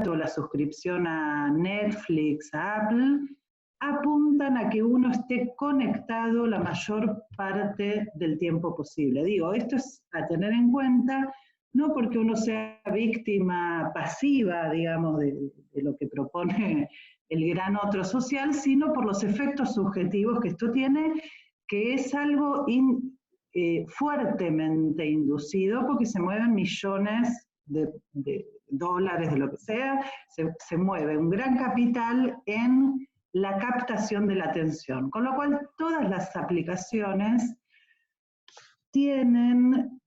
la suscripción a Netflix, a Apple, apuntan a que uno esté conectado la mayor parte del tiempo posible. Digo, esto es a tener en cuenta, no porque uno sea víctima pasiva, digamos, de lo que propone el gran otro social, sino por los efectos subjetivos que esto tiene, que es algo fuertemente inducido, porque se mueven millones de dólares, de lo que sea, se mueve un gran capital en la captación de la atención, con lo cual todas las aplicaciones tienen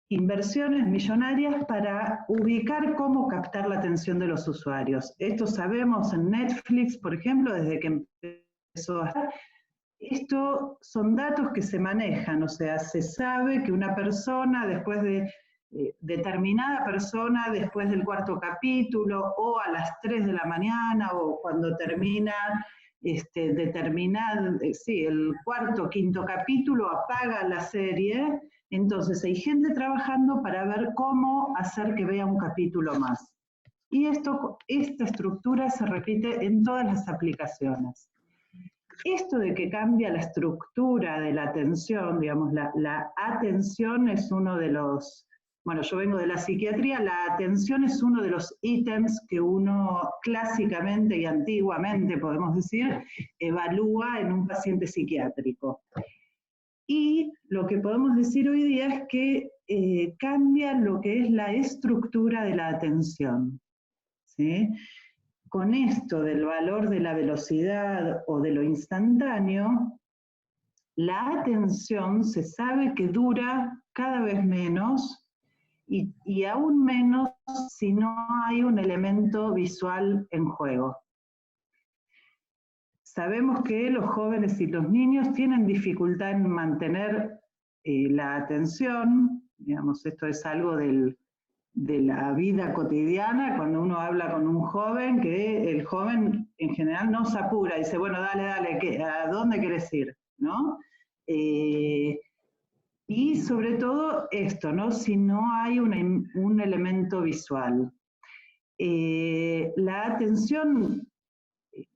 inversiones millonarias para ubicar cómo captar la atención de los usuarios. Esto sabemos en Netflix, por ejemplo, desde que empezó a estar. Esto son datos que se manejan, o sea, se sabe que una persona después de determinada persona después del cuarto capítulo o a las 3 de la mañana o cuando termina el cuarto, quinto capítulo, apaga la serie. Entonces hay gente trabajando para ver cómo hacer que vea un capítulo más. Y esta estructura se repite en todas las aplicaciones. Esto de que cambia la estructura de la atención, digamos, la atención es uno de los, bueno, yo vengo de la psiquiatría, la atención es uno de los ítems que uno clásicamente y antiguamente, podemos decir, evalúa en un paciente psiquiátrico. Y lo que podemos decir hoy día es que cambia lo que es la estructura de la atención, ¿sí? Con esto del valor de la velocidad o de lo instantáneo, la atención se sabe que dura cada vez menos y aún menos si no hay un elemento visual en juego. Sabemos que los jóvenes y los niños tienen dificultad en mantener la atención, digamos, esto es algo de la vida cotidiana, cuando uno habla con un joven, que el joven en general no se apura, dice, bueno, dale, ¿a dónde querés ir? ¿No? Y sobre todo esto, ¿no? Si no hay un elemento visual. La atención,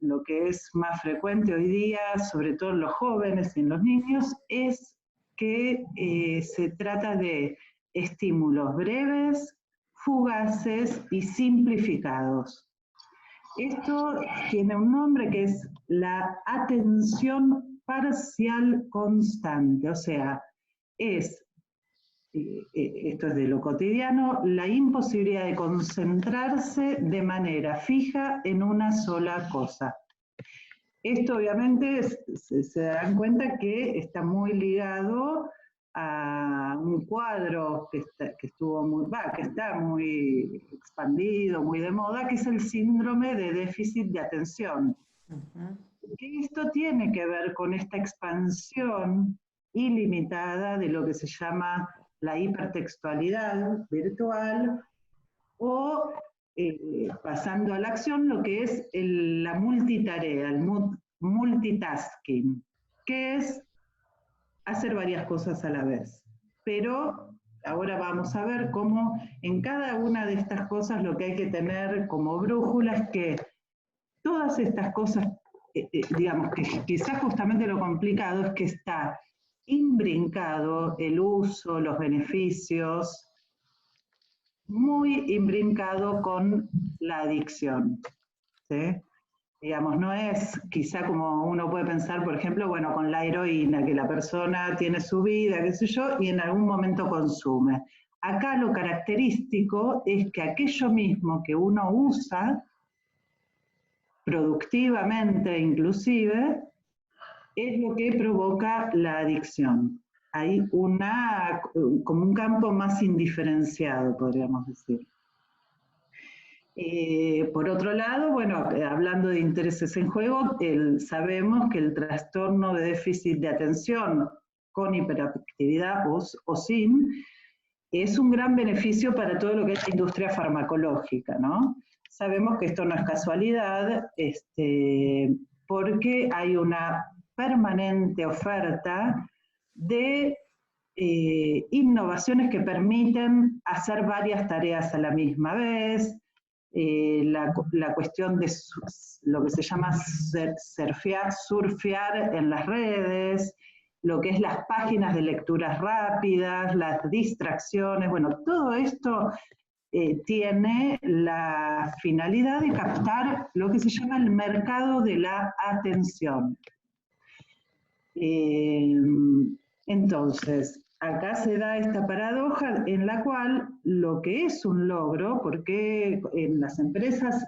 lo que es más frecuente hoy día, sobre todo en los jóvenes y en los niños, es que se trata de estímulos breves, fugaces y simplificados. Esto tiene un nombre que es la atención parcial constante, o sea, esto es de lo cotidiano, la imposibilidad de concentrarse de manera fija en una sola cosa. Esto obviamente se dan cuenta que está muy ligado a un cuadro que está muy expandido, muy de moda, que es el síndrome de déficit de atención. Esto tiene que ver con esta expansión ilimitada de lo que se llama la hipertextualidad virtual o pasando a la acción, lo que es la multitarea, el multitasking, que es hacer varias cosas a la vez. Pero ahora vamos a ver cómo en cada una de estas cosas lo que hay que tener como brújula es que todas estas cosas, digamos que quizás justamente lo complicado es que está imbrincado el uso, los beneficios, muy imbrincado con la adicción, ¿sí? Digamos, no es quizá como uno puede pensar, por ejemplo, bueno, con la heroína, que la persona tiene su vida, qué sé yo, y en algún momento consume. Acá lo característico es que aquello mismo que uno usa, productivamente inclusive, es lo que provoca la adicción. Hay como un campo más indiferenciado, podríamos decir. Por otro lado, bueno, hablando de intereses en juego, sabemos que el trastorno de déficit de atención con hiperactividad o sin es un gran beneficio para todo lo que es la industria farmacológica, ¿no? Sabemos que esto no es casualidad, porque hay una permanente oferta de innovaciones que permiten hacer varias tareas a la misma vez, la cuestión de lo que se llama surfear en las redes, lo que es las páginas de lecturas rápidas, las distracciones, bueno, todo esto tiene la finalidad de captar lo que se llama el mercado de la atención. Entonces, acá se da esta paradoja en la cual lo que es un logro, porque en las empresas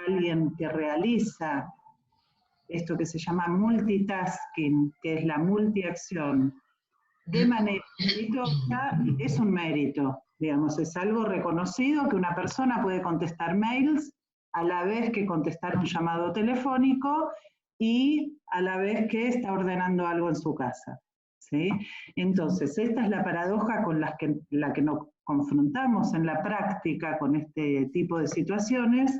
alguien que realiza esto que se llama multitasking, que es la multiacción, de manera exitosa, es un mérito, digamos, es algo reconocido que una persona puede contestar mails a la vez que contestar un llamado telefónico y a la vez que está ordenando algo en su casa, ¿sí? Entonces, esta es la paradoja con la que nos confrontamos en la práctica con este tipo de situaciones,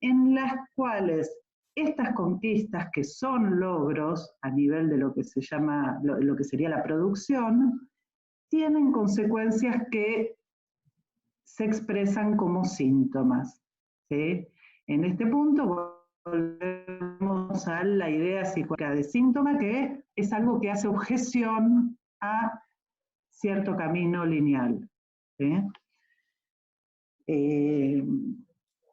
en las cuales estas conquistas, que son logros a nivel de lo que se llama, lo que sería la producción, tienen consecuencias que se expresan como síntomas, ¿sí? En este punto volvemos a la idea psicológica de síntoma, que es algo que hace objeción a cierto camino lineal, ¿sí?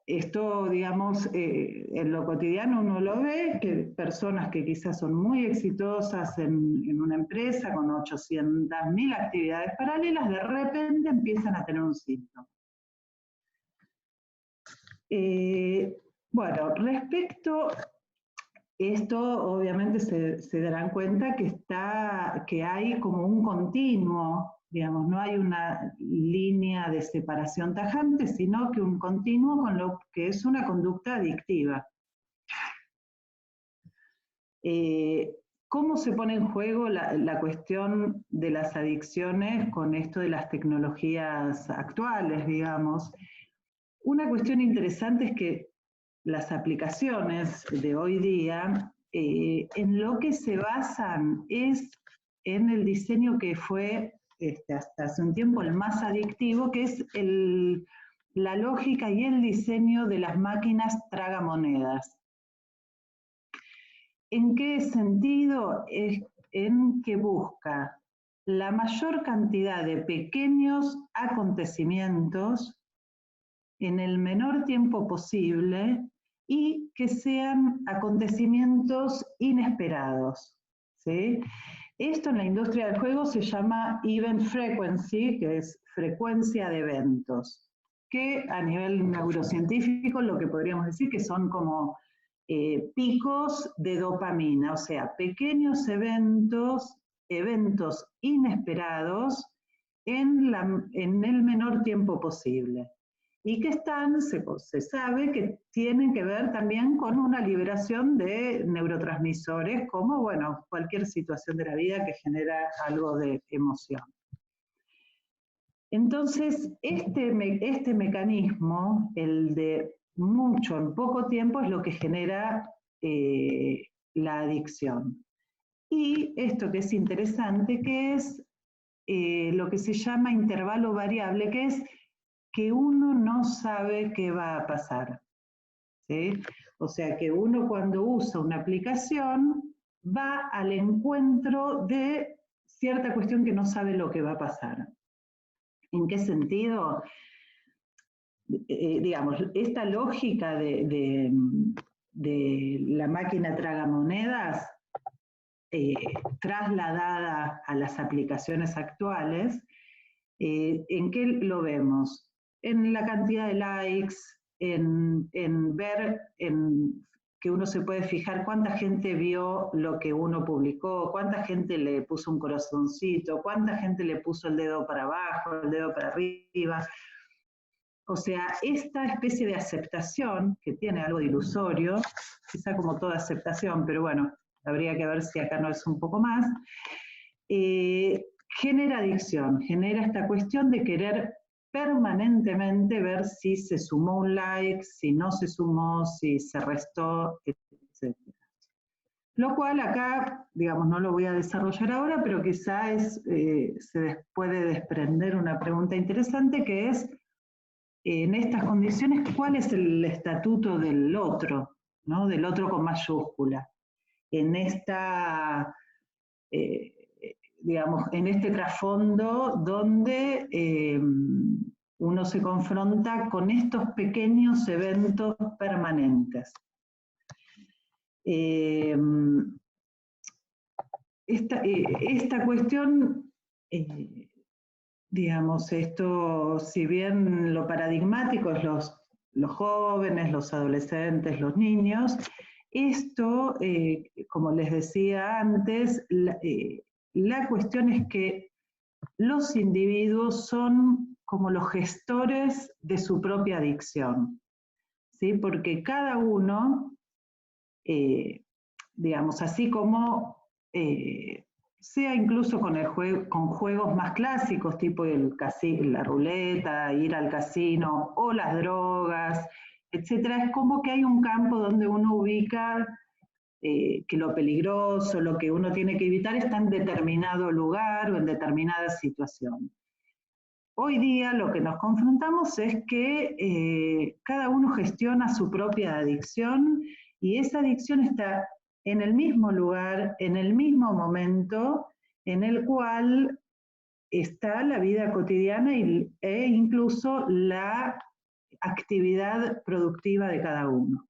Esto, digamos, en lo cotidiano uno lo ve, que personas que quizás son muy exitosas en una empresa con 800.000 actividades paralelas, de repente empiezan a tener un síntoma. Bueno, respecto a esto, obviamente se darán cuenta que hay como un continuo, digamos, no hay una línea de separación tajante, sino que un continuo con lo que es una conducta adictiva. ¿Cómo se pone en juego la cuestión de las adicciones con esto de las tecnologías actuales, digamos? Una cuestión interesante es que las aplicaciones de hoy día, en lo que se basan es en el diseño que fue hasta hace un tiempo el más adictivo, que es la lógica y el diseño de las máquinas tragamonedas. ¿En qué sentido? En que busca la mayor cantidad de pequeños acontecimientos en el menor tiempo posible y que sean acontecimientos inesperados, ¿sí? Esto en la industria del juego se llama event frequency, que es frecuencia de eventos, que a nivel neurocientífico lo que podríamos decir que son como picos de dopamina, o sea, pequeños eventos inesperados en el menor tiempo posible. Y que se sabe que tienen que ver también con una liberación de neurotransmisores, como, bueno, cualquier situación de la vida que genera algo de emoción. Entonces, este mecanismo, el de mucho en poco tiempo, es lo que genera la adicción. Y esto que es interesante, que es lo que se llama intervalo variable, que es que uno no sabe qué va a pasar, ¿sí? O sea que uno cuando usa una aplicación va al encuentro de cierta cuestión que no sabe lo que va a pasar. ¿En qué sentido? Digamos, esta lógica de la máquina tragamonedas trasladada a las aplicaciones actuales, ¿en qué lo vemos? En la cantidad de likes, en ver que uno se puede fijar cuánta gente vio lo que uno publicó, cuánta gente le puso un corazoncito, cuánta gente le puso el dedo para abajo, el dedo para arriba. O sea, esta especie de aceptación, que tiene algo de ilusorio, quizá como toda aceptación, pero bueno, habría que ver si acá no es un poco más, genera adicción, genera esta cuestión de querer permanentemente ver si se sumó un like, si no se sumó, si se restó, etc. Lo cual acá, digamos, no lo voy a desarrollar ahora, pero quizá se puede desprender una pregunta interesante, que es en estas condiciones, ¿cuál es el estatuto del otro, ¿no? Del otro con mayúscula? En esta, digamos, en este trasfondo donde uno se confronta con estos pequeños eventos permanentes. Esta cuestión, digamos, esto, si bien lo paradigmático es los jóvenes, los adolescentes, los niños, esto, como les decía antes, la cuestión es que los individuos son como los gestores de su propia adicción, ¿sí? Porque cada uno, digamos, así como sea incluso con juegos más clásicos, tipo la ruleta, ir al casino, o las drogas, etcétera, es como que hay un campo donde uno ubica que lo peligroso, lo que uno tiene que evitar está en determinado lugar o en determinada situación. Hoy día lo que nos confrontamos es que cada uno gestiona su propia adicción y esa adicción está en el mismo lugar, en el mismo momento en el cual está la vida cotidiana e incluso la actividad productiva de cada uno.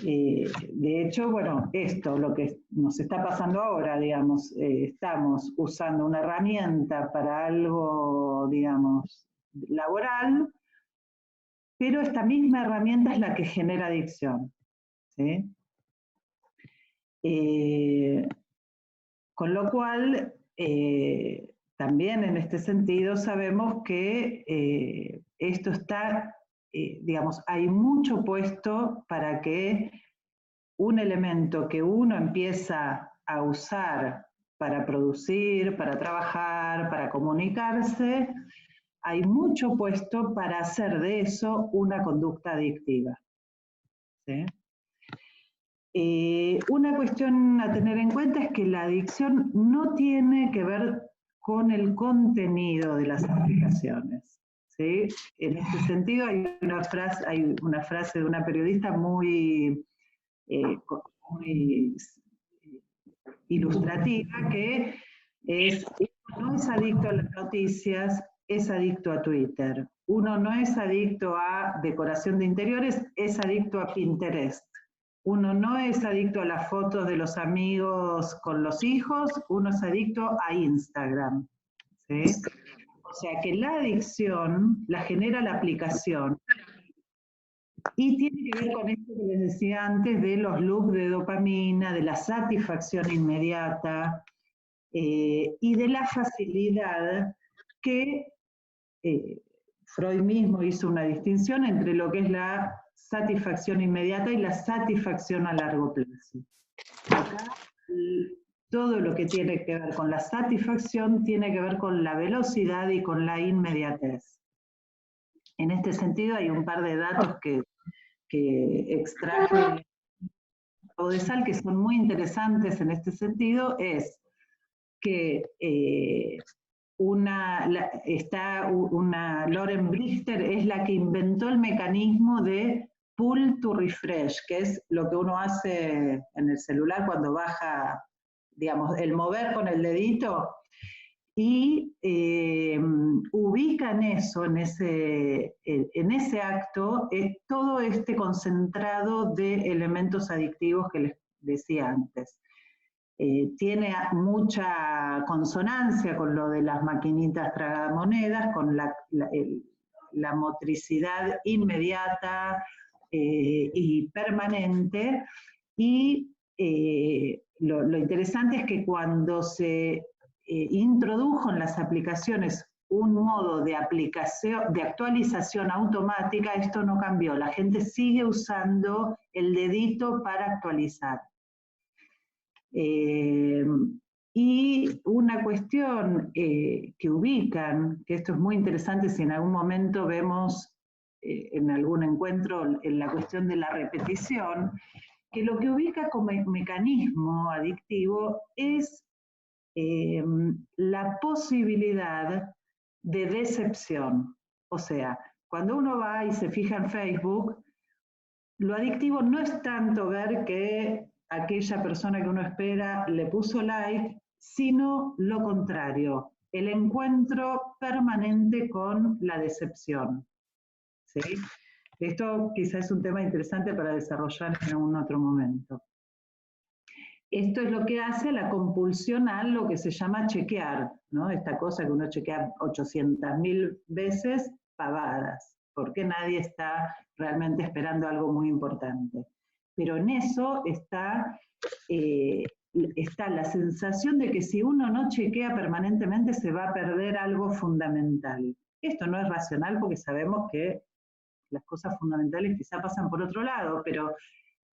De hecho, bueno, esto, lo que nos está pasando ahora, digamos, estamos usando una herramienta para algo, digamos, laboral, pero esta misma herramienta es la que genera adicción, ¿sí? Con lo cual, también en este sentido sabemos que esto está, digamos, hay mucho puesto para que un elemento que uno empieza a usar para producir, para trabajar, para comunicarse, hay mucho puesto para hacer de eso una conducta adictiva, ¿sí? Una cuestión a tener en cuenta es que la adicción no tiene que ver con el contenido de las aplicaciones, ¿sí? En este sentido hay una frase de una periodista muy ilustrativa, que es: uno no es adicto a las noticias, es adicto a Twitter. Uno no es adicto a decoración de interiores, es adicto a Pinterest. Uno no es adicto a las fotos de los amigos con los hijos, uno es adicto a Instagram, ¿sí? O sea que la adicción la genera la aplicación. Y tiene que ver con esto que les decía antes de los loops de dopamina, de la satisfacción inmediata y de la facilidad que Freud mismo hizo una distinción entre lo que es la satisfacción inmediata y la satisfacción a largo plazo. Acá, todo lo que tiene que ver con la satisfacción tiene que ver con la velocidad y con la inmediatez. En este sentido hay un par de datos que extraje Odesal que son muy interesantes en este sentido, es que Lauren Brichter es la que inventó el mecanismo de pull to refresh, que es lo que uno hace en el celular cuando baja, digamos, el mover con el dedito, y ubican eso, en ese acto, todo este concentrado de elementos adictivos que les decía antes. Tiene mucha consonancia con lo de las maquinitas tragamonedas, con la motricidad inmediata y permanente, y lo interesante es que cuando se introdujo en las aplicaciones un modo de actualización automática, esto no cambió, la gente sigue usando el dedito para actualizar. Y una cuestión que ubican, que esto es muy interesante si en algún momento vemos en algún encuentro en la cuestión de la repetición, que lo que ubica como mecanismo adictivo es la posibilidad de decepción. O sea, cuando uno va y se fija en Facebook, lo adictivo no es tanto ver que aquella persona que uno espera le puso like, sino lo contrario, el encuentro permanente con la decepción. ¿Sí? Esto quizás es un tema interesante para desarrollar en algún otro momento. Esto es lo que hace la compulsión a lo que se llama chequear, ¿no? Esta cosa que uno chequea 800.000 veces, pavadas, porque nadie está realmente esperando algo muy importante. Pero en eso está la sensación de que si uno no chequea permanentemente se va a perder algo fundamental. Esto no es racional porque sabemos que las cosas fundamentales quizá pasan por otro lado, pero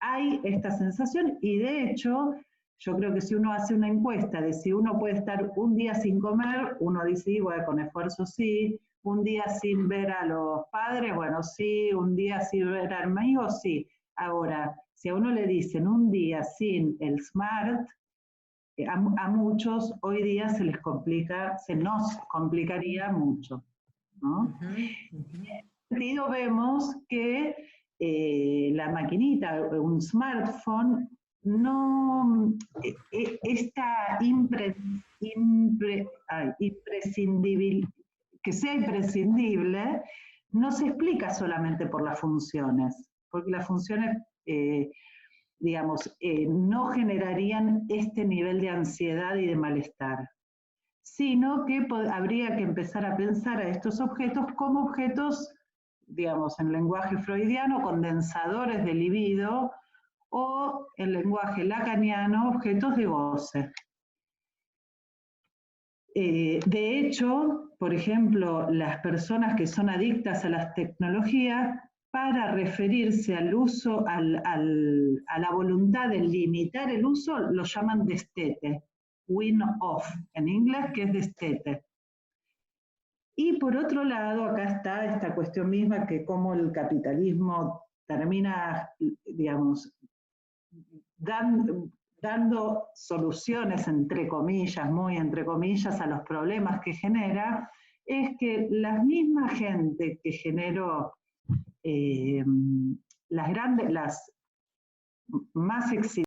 hay esta sensación y de hecho yo creo que si uno hace una encuesta de si uno puede estar un día sin comer, uno dice, sí, bueno, con esfuerzo sí, un día sin ver a los padres, bueno, sí, un día sin ver a amigos, sí. Ahora, si a uno le dicen un día sin el smart, a muchos hoy día se les complica, se nos complicaría mucho, ¿no? En ese sentido vemos que la maquinita, un smartphone, no, esta imprescindible, que sea imprescindible, no se explica solamente por las funciones, porque las funciones, digamos, no generarían este nivel de ansiedad y de malestar, sino que habría que empezar a pensar a estos objetos como objetos, digamos, en lenguaje freudiano, condensadores de libido, o en lenguaje lacaniano, objetos de goce. De hecho, por ejemplo, las personas que son adictas a las tecnologías, para referirse al uso, a la voluntad de limitar el uso, lo llaman destete, wean off, en inglés, que es destete. Y por otro lado, acá está esta cuestión misma que cómo el capitalismo termina, digamos, dando soluciones, entre comillas, muy entre comillas, a los problemas que genera, es que la misma gente que generó las más exitosas